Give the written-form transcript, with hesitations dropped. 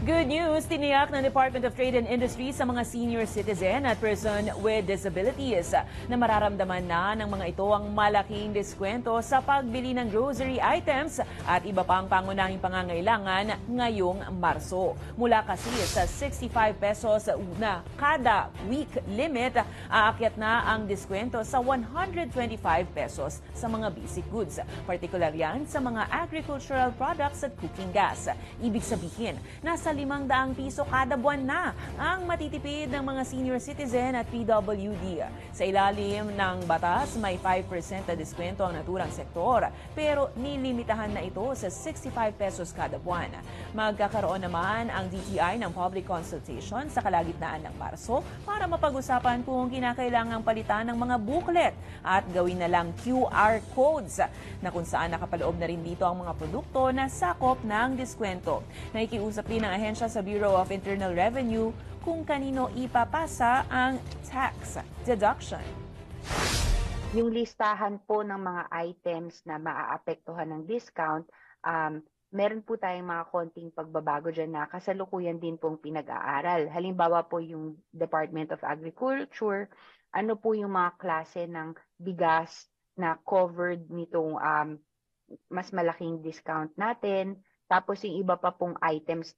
Good news, tiniyak ng Department of Trade and Industry sa mga senior citizen at person with disabilities na mararamdaman na ng mga ito ang malaking diskwento sa pagbili ng grocery items at iba pang pangunahing pangangailangan ngayong Marso. Mula kasi sa 65 pesos na kada week limit, aakyat na ang diskwento sa 125 pesos sa mga basic goods. Partikular yan sa mga agricultural products at cooking gas. Ibig sabihin, nasa 500 piso kada buwan na ang matitipid ng mga senior citizen at PWD. Sa ilalim ng batas, may 5% na diskwento ang naturang sektor, pero nilimitahan na ito sa 65 pesos kada buwan. Magkakaroon naman ang DTI ng public consultation sa kalagitnaan ng Marso para mapag-usapan kung kinakailangang palitan ng mga booklet at gawin na lang QR codes na kung saan nakapaloob na rin dito ang mga produkto na sakop ng diskwento. Nakikiusap din ang ahensya sa Bureau of Internal Revenue kung kanino ipapasa ang tax deduction. Yung listahan po ng mga items na maaapektuhan ng discount, meron po tayong mga konting pagbabago dyan na kasalukuyan din pong pinag-aaral. Halimbawa po yung Department of Agriculture, ano po yung mga klase ng bigas na covered nitong mas malaking discount natin. Tapos yung iba pa pong items